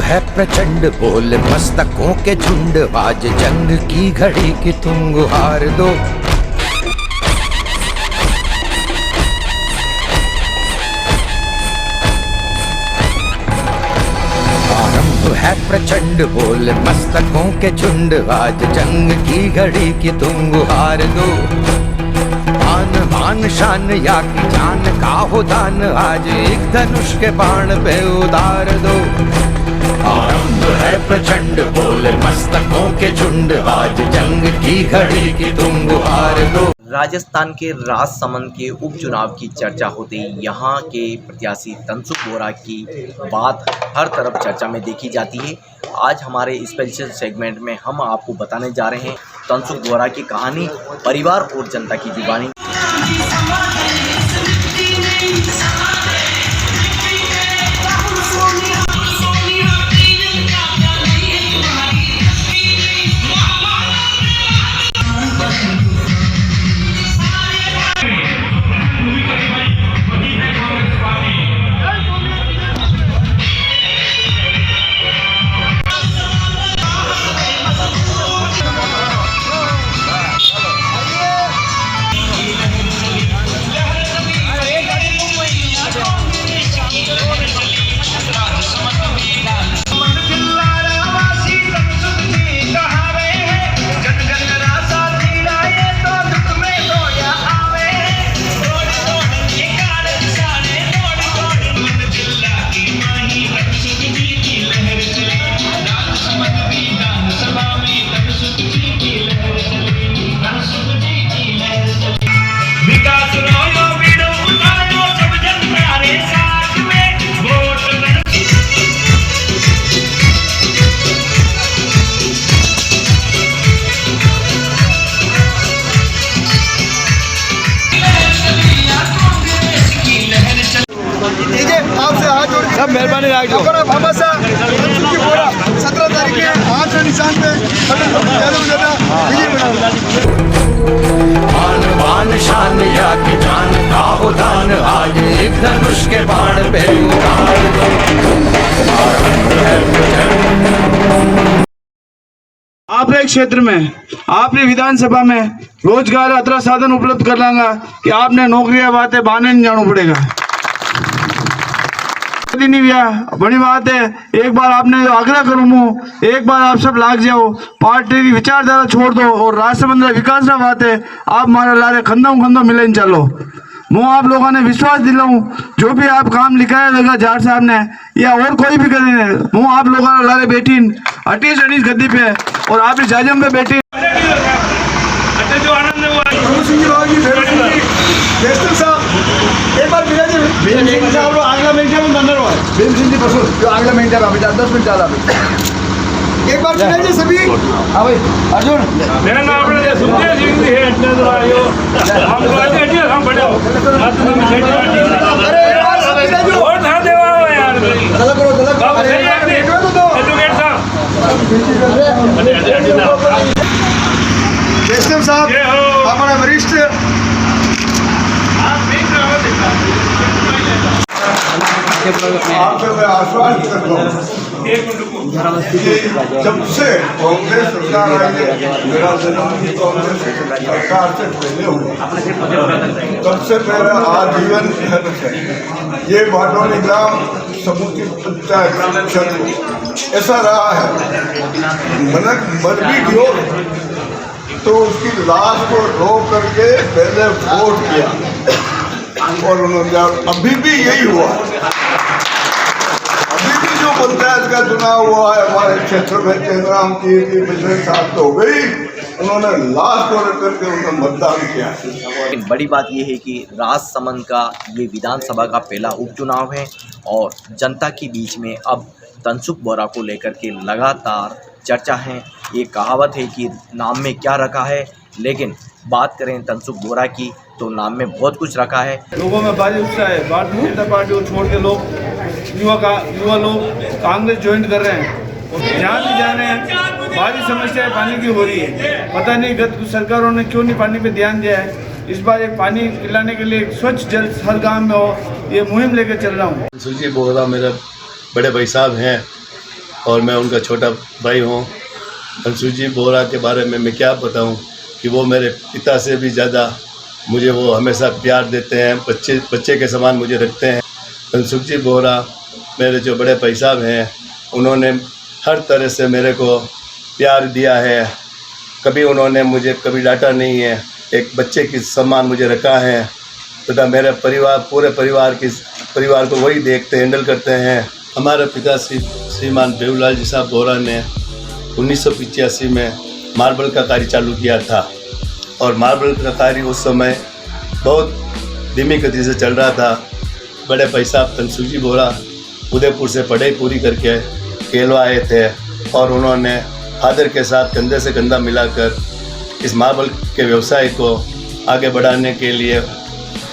है प्रचंड, बोल मस्तकों के झुंड, आज जंग की घड़ी की तुम गुहार दो। आरंभ है प्रचंड, बोल मस्तकों के झुंड, आज जंग की घड़ी की तुम गुहार दो। आन बान शान या की जान का हो दान, आज एक धनुष के बाण पे उतार दो। आरंभ है प्रचंड, बोल मस्तकों के झुंड, आज जंग की घड़ी की तुम गुहार दो। राजस्थान के राजसमंद के उपचुनाव की चर्चा होते ही यहाँ के प्रत्याशी तनसुख बोरा की बात हर तरफ चर्चा में देखी जाती है। आज हमारे स्पेशल सेगमेंट में हम आपको बताने जा रहे हैं तनसुख बोरा की कहानी, परिवार और जनता की जुबानी। सब मेहरबानी राखो। तनसुख बोरा 17 तारीख के 8 निशान पे आन बान शान या की जान का हो दान, आज एक धनुष के बाण पे उतार दो। आपने क्षेत्र में, आपने विधानसभा में रोजगार अतरा साधन उपलब्ध कर लांगा कि आपने नौकरियां बातें बहाने नहीं जाना पड़ेगा। नहीं भैया बड़ी बात है, एक बार आपने आग्रह करूँ, एक बार आप सब लाग जाओ, पार्टी की विचारधारा छोड़ दो और राजसमंद विकास ना बात है, आप मारा लारे खंदो मिले चलो। मैं आप लोगों ने विश्वास दिलाऊं, जो भी आप काम लिखाया लगा जार साहब ने या और कोई भी करे, मैं आप लोगों ने लारे बैठी 28 गद्दी पे और आप इस जाजम पे बैठी। एक बार आगला मिनट में बंदर हुआ भीम सिंह जी बसो जो आगला मिनट है अभी 10 मिनट ज़्यादा एक बार सुनिए जी सभी। हाँ भाई अर्जुन मेरा नाम अपने सुनते सिंह है इतने तो आयो हम कहते हैं हम बड़े हो अरे यार सुनिए जो और ध्यान देवा हो यार चलो करो अरे एडवोकेट साहब वैष्णव साहब हमारा वरिष्ठ आपसे मैं आश्वासन करता हूँ, जब से कांग्रेस सरकार आई है, मेरा जन्म कांग्रेस सरकार से पहले हुआ, तब से मेरा आजीवन है ये भाटोली ग्राम समुद्री पंचायत क्षेत्र ऐसा रहा है। मनक मर भी गयो तो उसकी लाश को रो करके पहले वोट किया और उन्होंने अभी भी यही हुआ। अभी भी जो पंचायत का चुनाव हुआ है हमारे क्षेत्र में चंद्राम की पिछले साल तो हो गई, उन्होंने लास्ट को रख करके उन्होंने मतदान किया। लेकिन बड़ी बात यह है कि राजसमंद का ये विधानसभा का पहला उपचुनाव है और जनता के बीच में अब तनसुख बोरा को लेकर के लगातार चर्चा है। ये कहावत है कि नाम में क्या रखा है, लेकिन बात करें तनसुख बोरा की तो नाम में बहुत कुछ रखा है। लोगों में भारी उत्साह है, भारतीय जनता पार्टी को छोड़ के लोग युवा लोग कांग्रेस ज्वाइन कर रहे हैं और जहाँ भी जा रहे हैं भारी समस्याएं पानी की हो रही है। पता नहीं गत सरकारों ने क्यों नहीं पानी पे ध्यान दिया है। इस बार एक पानी पिलाने के लिए स्वच्छ जल हर गांव में हो, ये मुहिम लेकर चल रहा हूँ। तनसुख बोरा मेरे बड़े भाई साहब हैं और मैं उनका छोटा भाई हूँ। तनसुख बोरा के बारे में मैं क्या बताऊँ कि वो मेरे पिता से भी ज़्यादा मुझे वो हमेशा प्यार देते हैं, बच्चे के समान मुझे रखते हैं। तनसुख बोरा मेरे जो बड़े भाई साहब हैं, उन्होंने हर तरह से मेरे को प्यार दिया है। कभी उन्होंने मुझे कभी डांटा नहीं है, एक बच्चे की समान मुझे रखा है तथा मेरे परिवार पूरे परिवार को वही देखते हैंडल करते हैं। हमारे पिता श्रीमान बेऊलाल जी साहब बोरा ने 1985 में मार्बल का कार्य चालू किया था और मार्बल का कार्य उस समय बहुत धीमी गति से चल रहा था। बड़े भाई साहब तनसुख बोरा उदयपुर से पढ़ाई पूरी करके केलवा आए थे और उन्होंने फादर के साथ कंधे से कंधा मिलाकर इस मार्बल के व्यवसाय को आगे बढ़ाने के लिए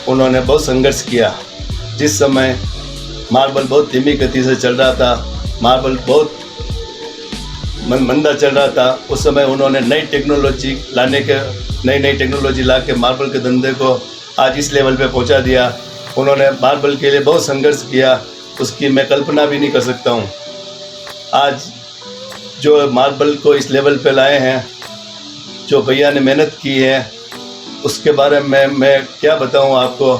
उन्होंने बहुत संघर्ष किया। जिस समय मार्बल बहुत धीमी गति से चल रहा था, मार्बल बहुत मंदा चल रहा था, उस समय उन्होंने नई टेक्नोलॉजी ला के मार्बल के धंधे को आज इस लेवल पे पहुंचा दिया। उन्होंने मार्बल के लिए बहुत संघर्ष किया, उसकी मैं कल्पना भी नहीं कर सकता हूं। आज जो मार्बल को इस लेवल पे लाए हैं, जो भैया ने मेहनत की है, उसके बारे में मैं क्या बताऊं आपको।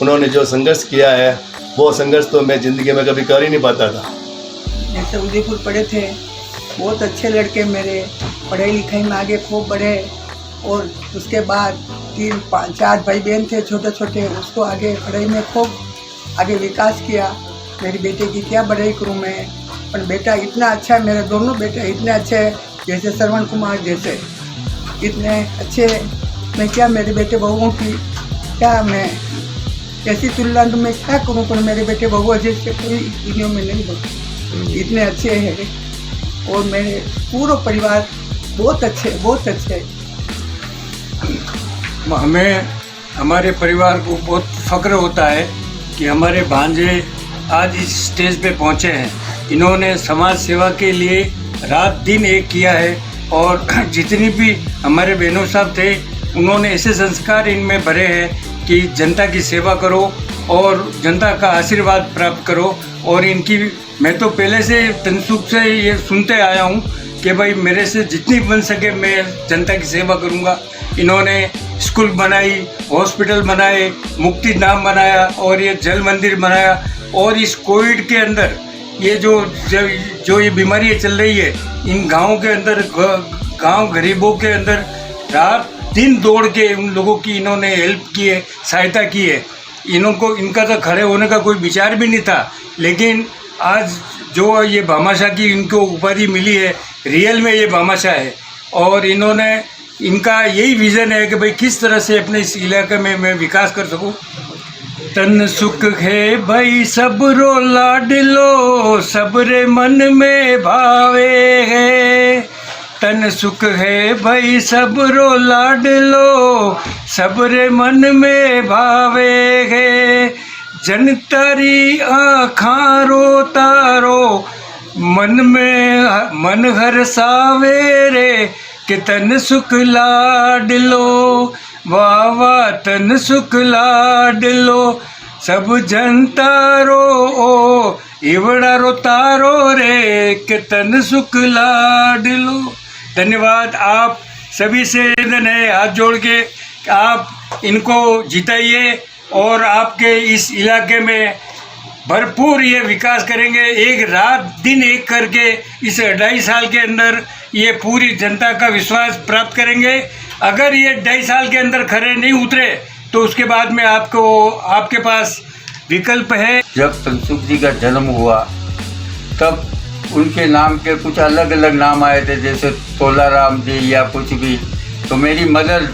उन्होंने जो संघर्ष किया है वो संघर्ष तो मैं ज़िंदगी में कभी कर ही नहीं पाता था। जैसे उदयपुर पढ़े थे, बहुत अच्छे लड़के मेरे, पढ़ाई लिखाई में आगे खूब बढ़े और उसके बाद 3-4 भाई बहन थे छोटे छोटे, उसको आगे पढ़ाई में खूब आगे विकास किया। मेरे बेटे की क्या बढ़ाई करूँ मैं, पर बेटा इतना अच्छा है, मेरे दोनों बेटे इतने अच्छे हैं, जैसे श्रवण कुमार जैसे इतने अच्छे। मैं क्या मेरे बेटे बहुओं की क्या मैं ऐसी तुलना तो मैं क्या करूँ, पर मेरे बेटे बहुओं जैसे कोई दुनिया में नहीं होते, इतने अच्छे हैं। और मेरे पूरा परिवार बहुत अच्छे। हमें हमारे परिवार को बहुत फ़ख्र होता है कि हमारे भांजे आज इस स्टेज पे पहुँचे हैं। इन्होंने समाज सेवा के लिए रात दिन एक किया है और जितनी भी हमारे बहनों साहब थे, उन्होंने ऐसे संस्कार इनमें भरे हैं कि जनता की सेवा करो और जनता का आशीर्वाद प्राप्त करो। और इनकी मैं तो पहले से तनसुख से ये सुनते आया हूँ कि भाई मेरे से जितनी बन सके मैं जनता की सेवा करूँगा। इन्होंने स्कूल बनाई, हॉस्पिटल बनाए, मुक्ति धाम बनाया और ये जल मंदिर बनाया। और इस कोविड के अंदर ये जो ये बीमारी चल रही है, इन गाँव के अंदर गाँव गरीबों के अंदर रात दिन दौड़ के उन लोगों की इन्होंने हेल्प की है, सहायता की है। इनका तो खड़े होने का कोई विचार भी नहीं था, लेकिन आज जो ये भामाशाह की इनको उपाधि मिली है, रियल में ये भामाशाह है। और इनका यही विज़न है कि भाई किस तरह से अपने इस इलाके में मैं विकास कर सकूं। तनसुख है भाई सबरो लाडलो, सबरे मन में भावे है। तनसुख है भाई सबरो लाडलो, सबरे मन में भावे है। जन तारी आँखां रो तारो, मन हरसावे रे, कि तनसुख लाडलो, वाह वाह तनसुख लाडलो। सब जनता रो ओ, इवड़ा रो तारो रे, कि तनसुख लाडलो। धन्यवाद। आप सभी से निवेदन है हाथ जोड़ के आप इनको जिताइए और आपके इस इलाके में भरपूर ये विकास करेंगे। एक रात दिन एक करके इस 2.5 साल के अंदर ये पूरी जनता का विश्वास प्राप्त करेंगे। अगर ये 2.5 साल के अंदर खरे नहीं उतरे तो उसके बाद में आपके पास विकल्प है। जब तनसुख जी का जन्म हुआ तब उनके नाम के कुछ अलग अलग नाम आए थे, जैसे तोलाराम जी या कुछ भी। तो मेरी मदर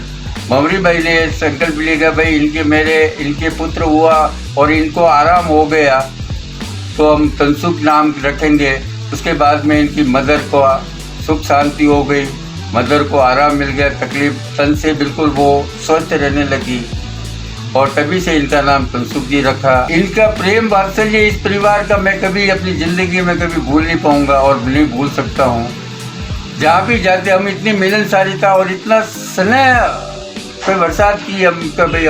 भंवरी भाई ने संकल्प लिया भाई इनके पुत्र हुआ और इनको आराम हो गया तो हम तनसुख नाम रखेंगे। उसके बाद में इनकी मदर को सुख शांति हो गई, मदर को आराम मिल गया, तकलीफ तन से बिल्कुल वो स्वस्थ रहने लगी और तभी से इनका नाम तनसुख जी रखा। इनका प्रेम वात्सल्य इस परिवार का मैं कभी अपनी ज़िंदगी में कभी भूल नहीं पाऊँगा और नहीं भूल सकता हूँ। जहाँ भी जाते हम इतनी मिलनसारिता और इतना स्नेह पे बरसात की हम कभी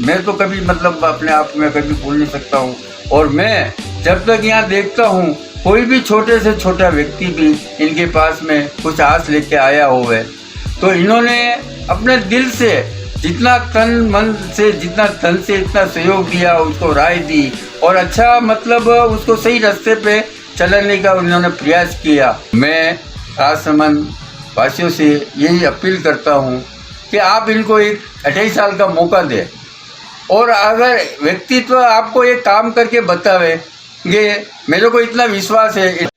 मैं तो कभी मतलब अपने आप में कभी भूल नहीं सकता हूँ। और मैं जब तक यहाँ देखता हूँ कोई भी छोटे से छोटा व्यक्ति भी इनके पास में कुछ आस लेके आया हो है, तो इन्होंने अपने दिल से जितना तन मन से जितना तन से इतना सहयोग दिया, उसको राय दी और अच्छा मतलब उसको सही रास्ते पे चलाने का उन्होंने प्रयास किया। मैं राजसमंद वासियों से यही अपील करता हूँ कि आप इनको एक 28 साल का मौका दें और अगर व्यक्तित्व आपको एक काम करके बतावे, ये मेरे को इतना विश्वास है।